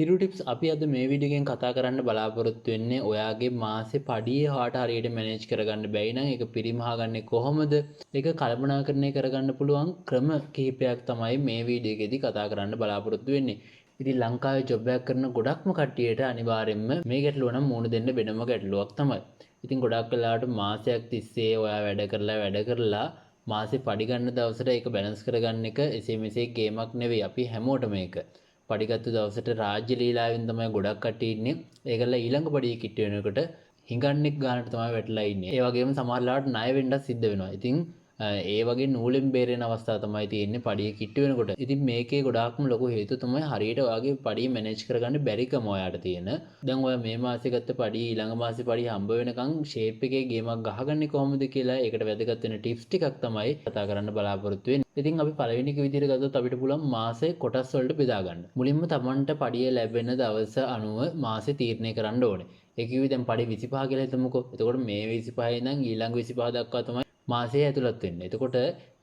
හිරු tips අපි අද මේ වීඩියෝ එකෙන් කතා කරන්න බලාපොරොත්තු වෙන්නේ ඔයාගේ මාසේ පඩියේ හාට හරියට මැනේජ් කරගන්න බැයි නම් ඒක පරිමහාගන්නේ කොහොමද? ඒක කල්පනාකරණය කරගන්න පුළුවන් ක්‍රම කිහිපයක් තමයි මේ වීඩියෝ එකේදී කතා කරන්න බලාපොරොත්තු වෙන්නේ. ඉතින් ලංකාවේ ජොබ් එකක් කරන ගොඩක්ම කට්ටියට අනිවාර්යයෙන්ම මේ ගැටලුව නම් මුහුණ දෙන්න වෙනම ගැටලුවක් තමයි. ඉතින් ගොඩක් වෙලාවට මාසයක් තිස්සේ ඔයා වැඩ කරලා මාසේ පඩි ගන්න දවසට ඒක බැලන්ස් කරගන්න එක එසේ මෙසේ ගේමක් නෙවෙයි. අපි හැමෝටම මේක පඩිගත්තු දවසට රාජ්‍ය ලීලාවෙන් තමයි ගොඩක් කට්ටිය ඉන්නේ. ඒකල ඊළඟ පඩිය කිට්ටු වෙනකොට හිඟන්නෙක් ගන්නට තමයි වැටලා ඉන්නේ. ඒ වගේම සමහර ලාවට ණය වෙන්නත් සිද්ධ වෙනවා. ඉතින් ඒ වගේ නූලෙන් බේරෙන අවස්ථා තමයි තියෙන්නේ පඩිය කිට්ටු වෙනකොට. ඉතින් මේකේ ගොඩාක්ම ලොකු හේතුව තමයි හරියට ඔයාගේ පඩිය මැනේජ් කරගන්න බැරිකම ඔයාට තියෙන. දැන් ඔයා මේ මාසේ ගත්ත පඩිය ඊළඟ මාසේ පඩිය හම්බ වෙනකන් ෂේප් එකේ ගේමක් ගහගන්නේ කොහොමද කියලා ඒකට වැදගත් වෙන ටිප්ස් ටිකක් තමයි කතා කරන්න බලාපොරොත්තු වෙන්නේ. ඉතින් අපි පළවෙනි විදිහට ගත්තොත් අපිට පුළුවන් මාසේ කොටස් වලට බෙදා ගන්න. මුලින්ම Tamanට පඩිය ලැබෙන දවස අනුව මාසේ තීරණය කරන්න ඕනේ. ඒ කිව්වේ දැන් පඩි 25 කියලා හිතමුකෝ. එතකොට මේ 25 ඉඳන් ඊළඟ 25 දක්වා තමයි මාසේ ඇතුළත් වෙන්නේ. එතකොට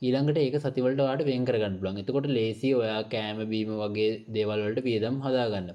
ඊළඟට ඒක සති වලට ඔයාලට වෙන් කරගන්න පුළුවන්. එතකොට ලේසි ඔයා කෑම බීම වගේ දේවල් වලට වියදම් හදාගන්න.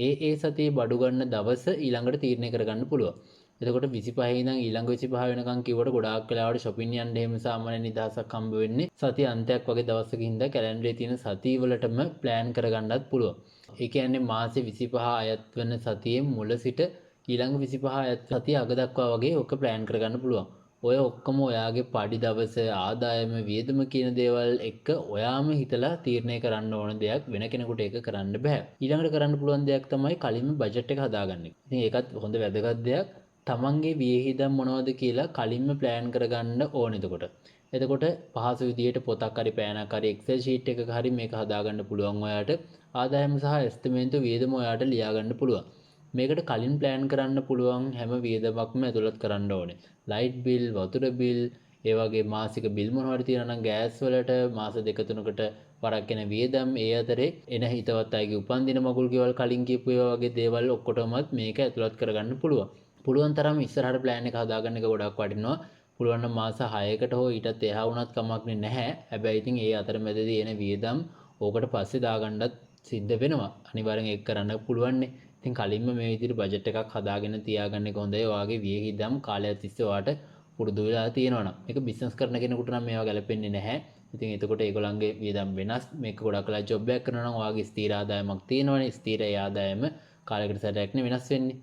ඒ සතියේ බඩු ගන්න දවස ඊළඟට තීරණය කරගන්න පුළුවන්. එතකොට 25 ඉඳන් ඊළඟ 25 වෙනකන් කිව්වට ගොඩාක් වෙලාවට shopping යන්න එහෙම සාමාන්‍ය නිදහසක් හම්බ වෙන්නේ සති අන්තයක් වගේ දවසක හින්දා කැලෙන්ඩරේ තියෙන සති වලටම plan කරගන්නත් පුළුවන්. ඒ කියන්නේ මාසේ 25 අයත් වෙන සතියේ මුල සිට ඊළඟ 25 අයත් සතිය අග දක්වා වගේ ඔක plan කරගන්න පුළුවන්. ඔය ඔක්කොම ඔයාගේ පඩි දවස ආදායම වියදම කියන දේවල් එක්ක ඔයාම හිතලා තීරණය කරන්න ඕන දෙයක් වෙන කෙනෙකුට ඒක කරන්න බෑ. ඊළඟට කරන්න පුළුවන් දෙයක් තමයි කලින්ම බජට් එක හදාගන්න. ඉතින් ඒකත් හොඳ වැදගත් දෙයක්. තමන්ගේ වියහිදම් මොනවද කියලා කලින්ම ප්ලෑන් කරගන්න ඕනේ එතකොට. එතකොට පහසු විදියට පොතක් හරි පෑනක් හරි Excel sheet එකක හරි මේක හදාගන්න පුළුවන් ඔයාට. ආදායම සහ එස්ටිමේට් වියදම ඔයාට ලියාගන්න පුළුවන්. මේකට කලින් ප්ලෑන් කරන්න පුළුවන් හැම වියදමක්ම ඇතුළත් කරන්න ඕනේ. ලයිට් බිල්, වතුර බිල්, ඒ වගේ මාසික බිල් මොනවා හරි තියෙනවා නම් ගෑස් වලට මාස දෙක තුනකට වරක් එන වියදම්, ඒ අතරේ එන හිතවත් අයගේ උපන්දින මගුල් ගෙවල් කලින් කියපු ඒවා වගේ දේවල් ඔක්කොටමත් මේක ඇතුළත් කරගන්න පුළුවන්. පුළුවන් තරම් ඉස්සරහට ප්ලෑන් එක හදාගන්න එක ගොඩක් වටිනවා. පුළුවන් නම් මාස 6කට හෝ ඊටත් එහා වුණත් කමක් නැහැ. හැබැයි ඉතින් ඒ අතරමැදදී එන වියදම් ඕකට පස්සේ දාගන්නත් සිද්ධ වෙනවා. අනිවාර්යෙන් ඒක කරන්න පුළුවන්නේ. ඉතින් කලින්ම මේ විදිහට බජට් එකක් හදාගෙන තියාගන්න එක හොඳයි. ඔයාගේ වියහිදම් කාලයක් තිස්සේ ඔයාට පුරුදු වෙලා තියෙනවා නම්. මේක බිස්නස් කරන කෙනෙකුට නම් මේවා ගැලපෙන්නේ නැහැ. ඉතින් එතකොට ඒගොල්ලන්ගේ වියදම් වෙනස්. මේක ගොඩක් වෙලා ජොබ් එකක් කරනවා නම් ඔයාගේ ස්ථිර ආදායමක් තියෙනවනේ. ස්ථිර ආදායම කාලයකට සැරයක් නේ වෙනස් වෙන්නේ.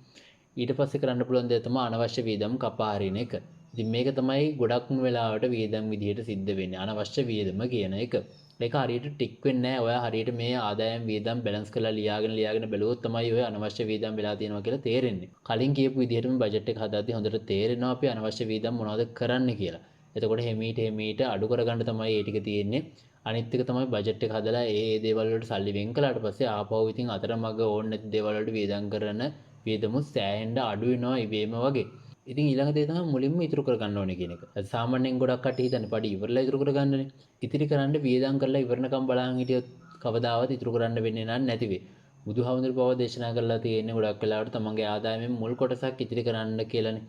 ඊට පස්සේ කරන්න පුළුවන් දේ තමයි අනවශ්‍ය වියදම් කපා හරින එක. ඉතින් මේක තමයි ගොඩක්ම වෙලාවට වියදම් විදිහට සිද්ධ වෙන්නේ. අනවශ්‍ය වියදම කියන එක. ඒක හරියට ටික් වෙන්නේ නැහැ. ඔයා හරියට මේ ආදායම් වියදම් බැලන්ස් කරලා ලියාගෙන බැලුවොත් තමයි ඔය අනවශ්‍ය වියදම් වෙලා තියෙනවා කියලා තේරෙන්නේ. කලින් කියපු විදිහටම බජට් එක හදාද්දී හොඳට තේරෙනවා අපි අනවශ්‍ය වියදම් මොනවද කරන්න කියලා. එතකොට හිමීට අඩු කරගන්න තමයි ඒ ටික තියෙන්නේ. අනිත් එක තමයි බජට් එක හදලා ඒ දේවල් වලට සල්ලි වෙන් කළාට පස්සේ ආපහු ඉතින් අතරමඟ ඕන නැති දේවල් වලට වියදම් කරන වියදමුත් සෑහෙන්න අඩු වෙනවා ඉබේම වගේ. ඉතින් ඊළඟ දේ තමයි මුලින්ම ඉතුරු කරගන්න ඕනේ කියන එක. සාමාන්‍යයෙන් ගොඩක් කට්ටිය හිතන්නේ පඩි ඉවරලා ඉතුරු කරගන්නනේ. ඉතිරි කරන්න වියදම් කරලා ඉවරනකම් බලන් හිටියොත් කවදාවත් ඉතුරු කරන්න වෙන්නේ නැති වෙයි. බුදුහාමුදුරු පව දේශනා කරලා තියෙන්නේ ගොඩක් වෙලාවට තමන්ගේ ආදායමෙන් මුල් කොටසක් ඉතිරි කරන්න කියලානේ.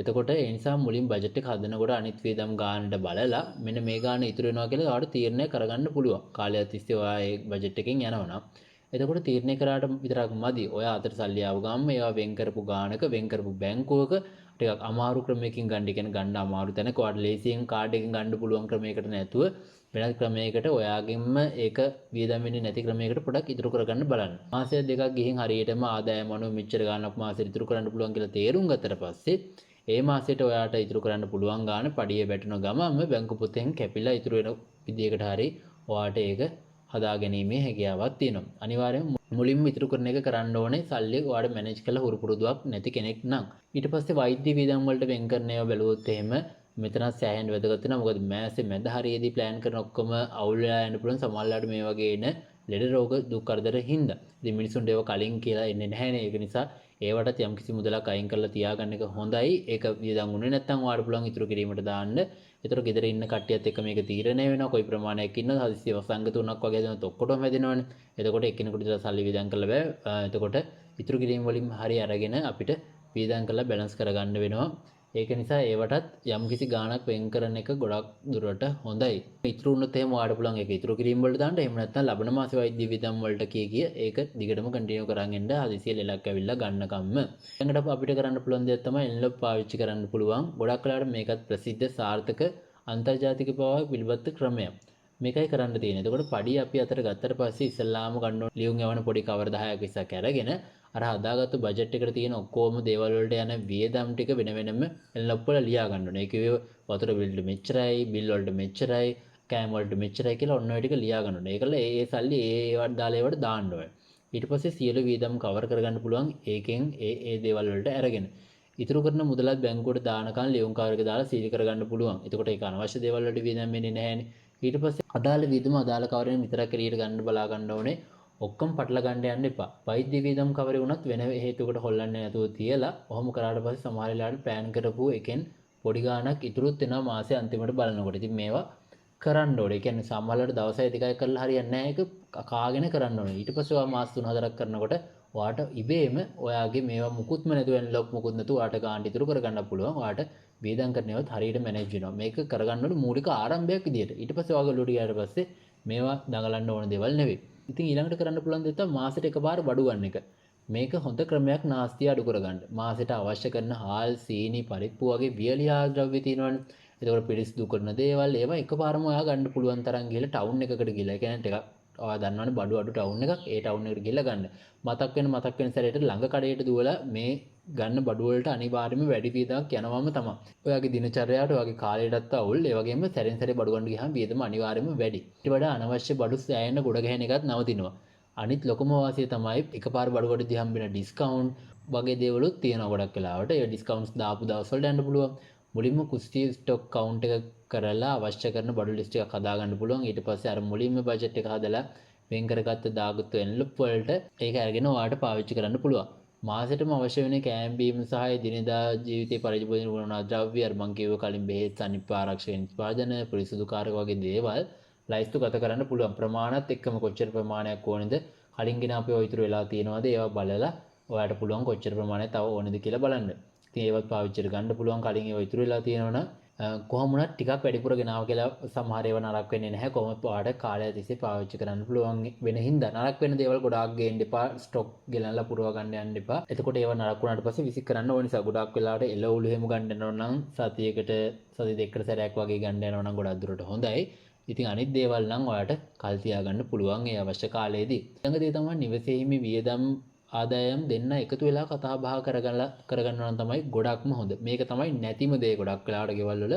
එතකොට ඒ නිසා මුලින් බජට් එක හදනකොට අනිත් වියදම් ගන්නට බලලා මෙන්න මේ ගාන ඉතුරු වෙනවා කියලා ඔයාලට තීරණය කරගන්න පුළුවන්. කාලය තිස්සේ ඔයා ඒ බජට් එකෙන් යනවා නම් එතකොට තීරණය කරාට විතරක් මදි. ඔයා අතට සල්ලි ආව ගාම ඒවා වෙන් කරපු ගානක වෙන් කරපු බැංකුවක ටිකක් අමාරු ක්‍රමයකින් ගන්න අමාරු තැනක ඔයාලට ලේසියෙන් කාඩ් එකකින් ගන්න පුළුවන් ක්‍රමයකට නැතුව වෙනත් ක්‍රමයකට ඔයාගෙන්ම ඒක වියදම් වෙන්නේ නැති ක්‍රමයකට පොඩක් ඉතුරු කරගන්න බලන්න. මාසයක් දෙකක් ගිහින් හරියටම ආදායම අනුව මෙච්චර ගාණක් මාසෙට ඉතුරු කරන්න පුළුවන් කියලා තේරුම් ගත්තට පස්සේ ඒ මාසෙට ඔයාට ඉතුරු කරන්න පුළුවන් ගාණ පඩිය වැටෙන ගමම බැංකු පොතෙන් කැපිලා ඉතුරු වෙන විදියකට හරි ඔයාට ඒක හදාගැනීමේ හැකියාවක් තියෙනවා. අනිවාර්යයෙන් මුලින්ම ඉතුරු කරන එක කරන්න ඕනේ සල්ලි ඔයාලා මැනේජ් කරලා හුරු පුරුදුවක් නැති කෙනෙක් නම්. ඊට පස්සේ වෛද්‍ය වියදම් වලට වෙන් කරන ඒවා බැලුවොත් එහෙම මෙතන සෑහෙන වැදගත් වෙනවා. මොකද මාසේ මැද හරියේදී ප්ලෑන් කරන ඔක්කොම අවුල් වෙලා යන්න පුළුවන්. සමහරවිට මේ වගේ එන ලෙඩ රෝග දුක් කරදර හින්දා. ඉතින් මිනිසුන්ට ඒවා කලින් කියලා එන්නේ නැහැනේ. ඒක නිසා ඒවට යම්කිසි මුදලක් අයින් කරලා තියාගන්න එක හොඳයි. ඒක වියදම් උනේ නැත්නම් ඔයාලට පුළුවන් ඉතුරු කිරීමට දාන්න. ඒතර ගෙදර ඉන්න කට්ටියත් එක්ක මේක තීරණය වෙනවා. කොයි ප්‍රමාණයක් ඉන්නවද? හදිස්සිය වසංග තුනක් වගේ දෙනත් ඔක්කොටම හැදෙනවනේ. එතකොට එක්කෙනෙකුට ඉතලා සල්ලි වියදම් කරලා බෑ. එතකොට ඉතුරු කිරීම වලින් හරි අරගෙන අපිට වියදම් කරලා බැලන්ස් කරගන්න වෙනවා. ඒක නිසා ඒවටත් යම්කිසි ගාණක් වෙන් කරන එක ගොඩක් දුරට හොඳයි. ඉතුරු වුණොත් එහෙම ඔයාලට පුළුවන් ඒක ඉතුරු කිරීම වලට දාන්න. එහෙම නැත්නම් ලබන මාසේ වෛද්‍ය වියදම් වලට කිය ඒක දිගටම කන්ටිනියු කරන් යන්න හදිසියෙ ලෙලක් ඇවිල්ලා ගන්නකම්ම. ඊළඟට අපිට කරන්න පුළුවන් දෙයක් තමයි එන්ලොප් පාවිච්චි කරන්න පුළුවන්. ගොඩක් වෙලාවට මේකත් ප්‍රසිද්ධ සාර්ථක අන්තර්ජාතික පවා පිළිබඳ ක්‍රමයක්. මේකයි කරන්න තියෙන්නේ. එතකොට පඩි අපි අතර ගත්තට පස්සේ ඉස්සල්ලාම ගන්න ඕන ලියුම් යවන පොඩි කවර 10ක් 20ක් අරගෙන අර හදාගත්තු බජට් එකට තියෙන ඔක්කොම දේවල් වලට යන වියදම් ටික වෙන වෙනම එන්ලොප් වල ලියා ගන්න ඕනේ. ඒ කිව්වේ වතුර බිල් මෙච්චරයි, බිල් වලට මෙච්චරයි, කෑම වලට මෙච්චරයි කියලා ඔන්න ඔය ටික ලියා ගන්න ඕනේ. ඒකල ඒ සල්ලි ඒවට දාලා ඒවට දාන්න ඕනේ. ඊට පස්සේ සියලු වියදම් කවර් කරගන්න පුළුවන් ඒකෙන් ඒ දේවල් වලට අරගෙන. ඉතුරු කරන මුදලත් බැංකුවට දානකන් ලියුම් කවර් එක දාලා සීල් කරගන්න පුළුවන්. එතකොට ඒක අනවශ්‍ය දේවල් වලට වියදම් වෙන්නේ නැහැනේ. ඊට පස්සේ අදාළ වියදම අදාළ කවරෙන් විතරක් එළියට ගන්න බලා ගන්න ඕනේ. ඔක්කොම පටල ගන්න යන්න එපා. වෛද්‍ය වියදම් කවරේ වුණත් වෙන හේතුවකට හොල්ලන්නේ නැතුව තියලා ඔහොම කරාට පස්සේ සමහර වෙලාවට ප්ලෑන් කරපු එකෙන් පොඩි ගාණක් ඉතුරුත් වෙනවා මාසේ අන්තිමට බලනකොට. ඉතින් මේවා කරන්න ඕනේ. ඒ කියන්නේ සමහරවල්ලාට දවසයි දෙකයි කරලා හරියන්නේ නැහැ. ඒක කාගෙන කරන්න ඕනේ. ඊට පස්සේ ඔයා මාස 3-4ක් කරනකොට ඔයාට ඉබේම ඔයාගේ මේවා මුකුත්ම නැතුව එන්ලොප් මුකුත් නැතුව ඔයාට ගාණ ඉතුරු කරගන්න පුළුවන්. ඔයාට වේදම් කරනේවත් හරියට මැනේජ් වෙනවා. මේක කරගන්න ඕනේ මූලික ආරම්භයක් විදියට. ඊට පස්සේ ඔයාගේ ඔලුවට ගියාට පස්සේ මේවා දඟලන්න ඕන දේවල් නෙවෙයි. ඉතින් ඊළඟට කරන්න පුළුවන් දේ තමයි මාසෙට එකපාර බඩු ගන්න එක. මේක හොඳ ක්‍රමයක් නාස්තිය අඩු කරගන්න. මාසෙට අවශ්‍ය කරන හාල්, සීනි, පරිප්පු වගේ වියලි ආහාර ද්‍රව්‍ය තියෙනවනේ. එතකොට පිරිසිදු කරන දේවල් ඒවා එකපාරම ඔයා ගන්න පුළුවන් තරම් ගිහලා ටවුන් එකකට ගිහලා. ඒ කියන්නේ ටිකක් ඔයා දන්නවනේ බඩු අඩු ටවුන් එකක්. ඒ ටවුන් එකට ගිහලා ගන්න. මතක් වෙන සැරේට ළඟ කඩේට දුවලා මේ ගන්න බඩු වලට අනිවාර්යයෙන්ම වැඩි වියදමක් යනවම තමයි. ඔයාගේ දිනචර්යාවට ඔයාගේ කාලයටත් අවුල්. ඒ වගේම සැරෙන් සැරේ බඩු ගන්න ගියාම වියදම අනිවාර්යයෙන්ම වැඩි. ඊට වඩා අනවශ්‍ය බඩු සෑහෙන ගොඩ ගැහෙන එකත් නවතිනවා. අනිත් ලොකම වාසිය තමයි එකපාර බඩු ගොඩදී හම්බෙන ඩිස්කවුන්ට් වගේ දේවලුත් තියෙනවා ගොඩක් වෙලාවට. ඒ ඩිස්කවුන්ට්ස් දාපු දවස් වලට යන්න පුළුවන්. මුලින්ම කුස්ති ස්ටොක් කවුන්ට් එක කරලා අවශ්‍ය කරන බඩු ලිස්ට් එකක් හදාගන්න පුළුවන්. ඊට පස්සේ අර මුලින්ම බජට් එක හදලා වෙන් කරගත්ත දාගත්තු එන්ලොප් වලට ඒක අරගෙන ඔයාලට පාවිච්චි කරන්න පුළුවන්. මාසෙටම අවශ්‍ය වෙන කෑම බීම සහ දිනදා ජීවිතේ පරිපෝෂණය කරන ද්‍රව්‍ය අර මං කිව්ව කලින් බෙහෙත් සනීප ආරක්ෂක නිෂ්පාදන පිරිසුදු කාර්ය වගේ දේවල් ලයිස්තු ගත කරන්න පුළුවන්. ප්‍රමාණත් එක්කම කොච්චර ප්‍රමාණයක් ඕනේද කලින් ගෙන අපි ඔය ඉතුරු වෙලා තියෙනවද ඒවා බලලා ඔයාලට පුළුවන් කොච්චර ප්‍රමාණයක් තව ඕනේද කියලා බලන්න. ඉතින් ඒවත් පාවිච්චිට ගන්න පුළුවන්. කලින් ඒවා ඉතුරු වෙලා තියෙනවනම් කොහොම වුණත් ටිකක් වැඩිපුර ගෙනාව කියලා සමහර ඒවා නරක වෙන්නේ නැහැ. කොහොමද ඔයාලට කාලය තිස්සේ පාවිච්චි කරන්න පුළුවන් වෙන හින්දා නරක වෙන දේවල් ගොඩාක් ගේන්න එපා. ස්ටොක් ගෙනල්ලා පුරව ගන්න යන්න එපා. එතකොට ඒවා නරක වුණාට පස්සේ විසික් කරන්න ඕන නිසා ගොඩාක් වෙලාවට එළවලු එහෙම ගන්න යනවා නම් සතියකට සති දෙකකට සැරයක් වගේ ගන්න යනවා නම් ගොඩක් දුරට හොඳයි. ඉතින් අනිත් දේවල් නම් ඔයාලට කල් තියාගන්න පුළුවන් ඒ අවශ්‍ය කාලයේදී. ඊළඟ දේ තමයි නිවසේහිම වියදම් ආදායම් දෙන්න එකතු වෙලා කතා බහ කරගන්නවා නම් තමයි ගොඩක්ම හොඳ. මේක තමයි නැතිම දේ ගොඩක් වෙලාවට ගෙවල් වල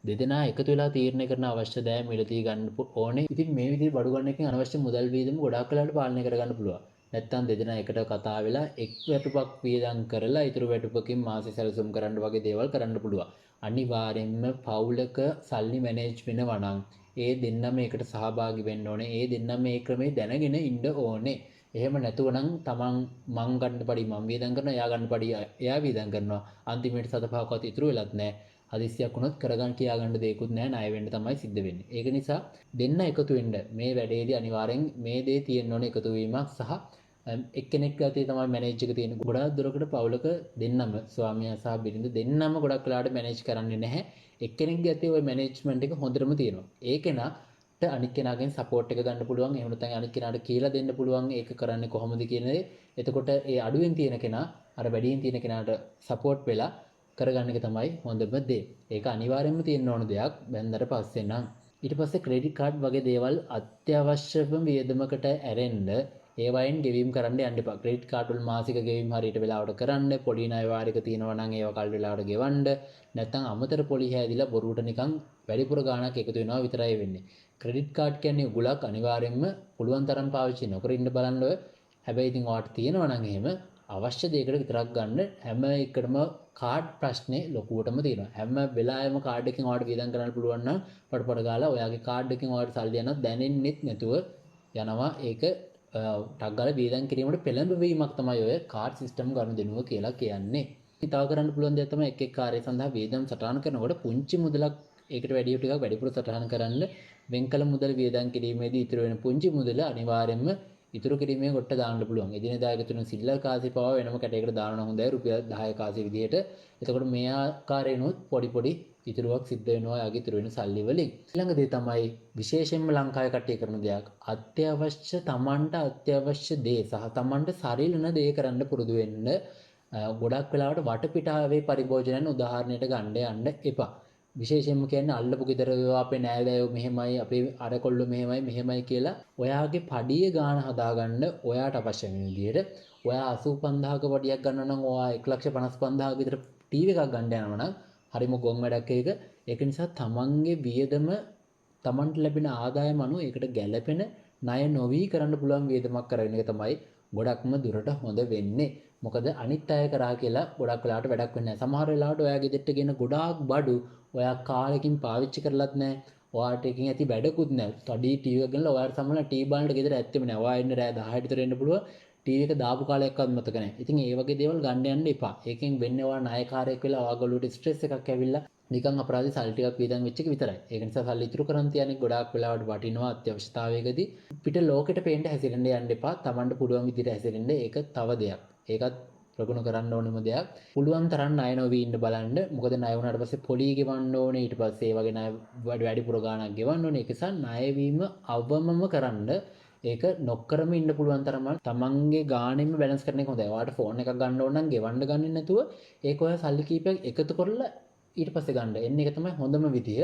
දෙදෙනා එකතු වෙලා තීරණය කරන අවශ්‍ය දෑ මිලදී ගන්න ඕනේ. ඉතින් මේ විදිහට බඩු ගන්න එකෙන් අනවශ්‍ය මුදල් වියදම ගොඩක් වෙලාවට පාලනය කරගන්න පුළුවන්. නැත්තම් දෙදෙනා එකට කතා වෙලා එක් වැටුපක් වියදම් කරලා ඊටු වැටුපකින් මාසෙ සැලසුම් කරන්න වගේ දේවල් කරන්න පුළුවන්. අනිවාර්යෙන්ම පවුලක සල්ලි මැනේජ් වෙනවා නම් ඒ දෙන්නම ඒකට සහභාගී වෙන්න ඕනේ. ඒ දෙන්නම මේ ක්‍රමේ දැනගෙන ඉන්න ඕනේ. එහෙම නැතුව නම් තමන් මං ගන්න පඩි මං වියදම් කරනවා එයා ගන්න පඩි එයා වියදම් කරනවා අන්තිමේට සතපහකවත් ඉතුරු වෙලත් නැහැ. හදිස්සියක් වුණොත් කරගන්න කියාගන්න දෙයක්වත් නැහැ. ණය වෙන්න තමයි සිද්ධ වෙන්නේ. ඒක නිසා දෙන්න එකතු වෙන්න මේ වැඩේදී අනිවාර්යෙන් මේ දේ තියෙන්න ඕනේ එකතු වීමක් සහ එක්කෙනෙක් ගතිය තමයි මැනේජ් එක තියෙන. ගොඩාක් දුරකට පවුලක දෙන්නම ස්වාමියා සහ බිරිඳ දෙන්නම ගොඩක් වෙලාවට මැනේජ් කරන්නේ නැහැ. එක්කෙනෙක්ගේ අතේ ওই මැනේජ්මන්ට් එක හොඳටම තියෙනවා. ඒකේනා අනිත් කෙනාගෙන් සපෝට් එක ගන්න පුළුවන්. එහෙම නැත්නම් අනිත් කෙනාට කියලා දෙන්න පුළුවන් ඒක කරන්නේ කොහොමද කියන දේ. එතකොට ඒ අඩුවෙන් තියෙන කෙනා අර වැඩියෙන් තියෙන කෙනාට සපෝට් වෙලා කරගන්න එක තමයි හොඳම දේ. ඒක අනිවාර්යයෙන්ම තියෙන්න ඕන දෙයක් බැන්දට පස්සේ නම්. ඊට පස්සේ ක්‍රෙඩිට් කාඩ් වගේ දේවල් අත්‍යවශ්‍යම වියදමකට ඇරෙන්න ඒවයින් ගෙවීම් කරන්න යන්න එපා. ක්‍රෙඩිට් කාඩ් වල මාසික ගෙවීම් හරියට වෙලාවට කරන්න, පොඩි ණය වාරික තියෙනවා නම් ඒවා කල් වෙලාවට ගෙවන්න. නැත්නම් අමතර පොලි හැදිලා බොරුවට නිකන් වැඩිපුර ගාණක් එකතු වෙනවා විතරයි වෙන්නේ. ක්‍රෙඩිට් කාඩ් කියන්නේ උගලක් අනිවාර්යයෙන්ම පුළුවන් තරම් පාවිච්චි නොකර ඉන්න බලන්න ඔය. හැබැයි ඉතින් ඔයාලට තියෙනවා නම් එහෙම අවශ්‍ය දෙයකට විතරක් ගන්න. හැම එකටම කාඩ් ප්‍රශ්නේ ලොකුවටම තියෙනවා. හැම වෙලාවෙම කාඩ් එකකින් ඔයාලට වියදම් කරන්න පුළුවන් නම් පඩ ගාලා ඔයාගේ කාඩ් එකකින් ඔයාලට සල්ලි යනවත් දැනෙන්නෙත් නැතුව යනවා. ඒක ටක් ගාලා වියදම් කිරීමට පෙළඹවීමක් තමයි ඔය කාඩ් සිස්ටම් ගනුදෙනුව කියලා කියන්නේ. ඉතින් තව කරන්න පුළුවන් දේ තමයි එක් එක් කාර්ය සඳහා වියදම් සටහන් කරනකොට පුංචි මුදලක් ඒකට වැඩි ටිකක් වැඩිපුර සටහන් කරන්න වෙන් කළ මුදල් වියදම් කිරීමේදී ඉතුරු වෙන පුංචි මුදල අනිවාර්යයෙන්ම ඉතුරු කිරීමේ කොට දාන්න පුළුවන්. එදිනෙදා එකතුන සිල්ලර් කාසි පවා වෙනම කැටයකට දාන්න හොඳයි රුපියල් 10 කාසි විදිහට. එතකොට මේ ආකාරයෙන්ුත් පොඩි පොඩි ඉතුරුවක් සිද්ධ වෙනවා යාගේ ඉතුරු වෙන සල්ලි වලින්. ඊළඟ දේ තමයි විශේෂයෙන්ම ලංකාවේ කට්ටිය කරන දෙයක්. අත්‍යවශ්‍ය තමන්ට අත්‍යවශ්‍ය දේ සහ තමන්ට සරිලන දේ කරන්න පුරුදු වෙන්න. ගොඩක් වෙලාවට වටපිටාවේ පරිභෝජනයන් උදාහරණයට ගන්න යන්න එපා. විශේෂයෙන්ම කියන්නේ අල්ලපු ගෙදර අපේ නෑදෑයෝ මෙහෙමයි අපේ අර කොල්ලෝ මෙහෙමයි කියලා ඔයාගේ පඩියේ ගාණ හදාගන්න ඔයාට අවශ්‍ය වෙන විදිහට ඔයා 85000ක පඩියක් ගන්නවා නම් ඔයා 155000ක විතර ටීවී එකක් ගන්න යනවා නම් හරිම ගොන් වැඩක් ඒක. ඒක නිසා තමන්ගේ වියදම තමන්ට ලැබෙන ආදායම අනුව ඒකට ගැළපෙන ණය නොවි කරන්න පුළුවන් වියදමක් කරගෙන එක තමයි ගොඩක්ම දුරට හොඳ වෙන්නේ. මොකද අනිත් අය කරා කියලා ගොඩක් වෙලාවට වැඩක් වෙන්නේ නැහැ. සමහර වෙලාවට ඔයා ගෙදරට ගෙන ගොඩාක් බඩු ඔයා කාලෙකින් පාවිච්චි කරලත් නැහැ. ඔයාට එකකින් ඇති වැඩකුත් නැහැ. ස්ටඩි ටීවී එක ගෙනලා ඔයාට සමහරවල් ටීවී බලන්න ගෙදර ඇත්තෙම නැහැ. ඔයා එන්න රෑ 10ට විතර එන්න පුළුවන්. ටීවී එක දාපු කාලයක්වත් මතක නැහැ. ඉතින් ඒ වගේ දේවල් ගන්න යන්න එපා. ඒකෙන් වෙන්නේ ඔයා ණයකාරයෙක් වෙලා ඔයාගොල්ලෝට ස්ට්‍රෙස් එකක් ඇවිල්ලා නිකන් අපරාධි සල්ලි ටිකක් වියදම් වෙච්ච එක විතරයි. ඒක නිසා සල්ලි ඉතුරු කරන් තියන්නේ ගොඩාක් වෙලාවට වටිනවා අත්‍යවශ්‍යතාවයකදී. පිට ලෝකෙට පේන්න හැසිරෙන්න යන්න එපා. Tamanට පුළුවන් විදිහට හැසිරෙන්න ඒක තව දෙයක්. ඒකත් ප්‍රගුණ කරන්න ඕනෙම දෙයක්. පුළුවන් තරම් ණය නොවී ඉන්න බලන්න. මොකද ණය වුණාට පස්සේ පොලි ගෙවන්න ඕනේ. ඊට පස්සේ ඒ වගේ ණය වැඩිපුර ගාණක් ගෙවන්න ඕනේ. ඒක නිසා ණය වීම අවමම කරන්න. ඒක නොකරම ඉන්න පුළුවන් තරම තමන්ගේ ගාණෙම බැලන්ස් කරන එක හොඳයි. ඔයාලට ෆෝන් එකක් ගන්න ඕන නම් ගෙවන්න ගන්නේ නැතුව ඒක ඔය සල්ලි කීපයක් එකතු කරලා ඊට පස්සේ ගන්න. එන්න එක තමයි හොඳම විදිය.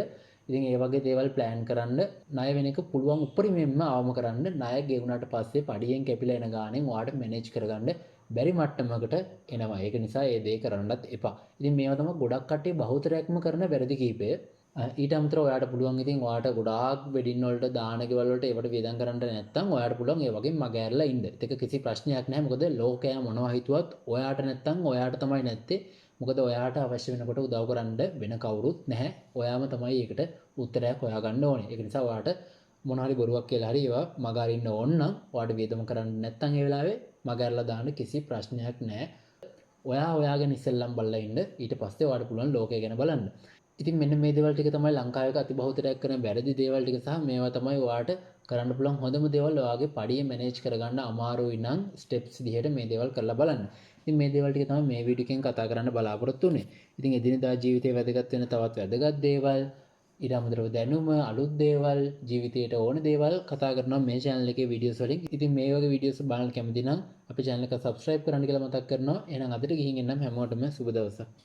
ඉතින් ඒ වගේ දේවල් ප්ලෑන් කරන්න ණය වෙන එක පුළුවන් උපරිමයෙන්ම අවම කරන්න. ණය ගෙවුනට පස්සේ පඩියෙන් කැපිලා එන ගාණෙන් ඔයාලට මැනේජ් කරගන්න බැරි මට්ටමකට එනවා. ඒක නිසා ඒ දේ කරන්නත් එපා. ඉතින් මේවා තමයි ගොඩක් කට්ටිය බහුතරයක්ම කරන වැරදි කීපය. ඊට අමතරව ඔයාට පුළුවන් ඉතින් ඔයාට ගොඩාක් වෙඩින් වලට දාන ගෙවල් වලට ඒවට වියදම් කරන්න නැත්නම් ඔයාට පුළුවන් ඒ වගේ මග ඇරලා ඉන්න. ඒක කිසි ප්‍රශ්නයක් නැහැ. මොකද ලෝකයා මොනවා හිතුවත් ඔයාට නැත්නම් ඔයාට තමයි නැත්තේ. මොකද ඔයාට අවශ්‍ය වෙනකොට උදව් කරන්න වෙන කවුරුත් නැහැ. ඔයාම තමයි ඒකට උත්තරයක් හොයාගන්න ඕනේ. ඒක නිසා ඔයාට මොන හරි බොරුවක් කියලා හරි ඒවා මග අරින්න ඕන නම් ඔයාට වියදම් කරන්න නැත්නම් ඒ වෙලාවේ මග ඇරලා දාන්න කිසි ප්‍රශ්නයක් නැහැ. ඔයා ඔයාගෙන ඉස්සෙල්ලම් බලලා ඉන්න. ඊට පස්සේ ඔයාට පුළුවන් ලෝකය ගැන බලන්න. ඉතින් මෙන්න මේ දේවල් ටික තමයි ලංකාවේ අතිබහුතරයක් කරන වැරදි දේවල් ටික සහ මේවා තමයි ඔයාට කරන්න පුළුවන් හොඳම දේවල්. ඔයාගේ පඩිය මැනේජ් කරගන්න අමාරුයි නම් ස්ටෙප්ස් දිහට මේ දේවල් කරලා බලන්න. ඉතින් මේ දේවල් ටික තමයි මේ වීඩියෝ එකෙන් කතා කරන්න බලාපොරොත්තු වෙන්නේ. ඉතින් එදිනෙදා ජීවිතේ වැදගත් වෙන තවත් වැදගත් දේවල්, ඊට අමතරව දැනුම, අලුත් දේවල්, ජීවිතයට ඕන දේවල් කතා කරනවා මේ channel එකේ වීඩියෝස් වලින්. ඉතින් මේ වගේ වීඩියෝස් බලන්න කැමති නම් අපේ channel එක subscribe කරන්න කියලා මතක් කරනවා. එහෙනම් අදට ගිහින් එන්නම් හැමෝටම සුබ දවසක්.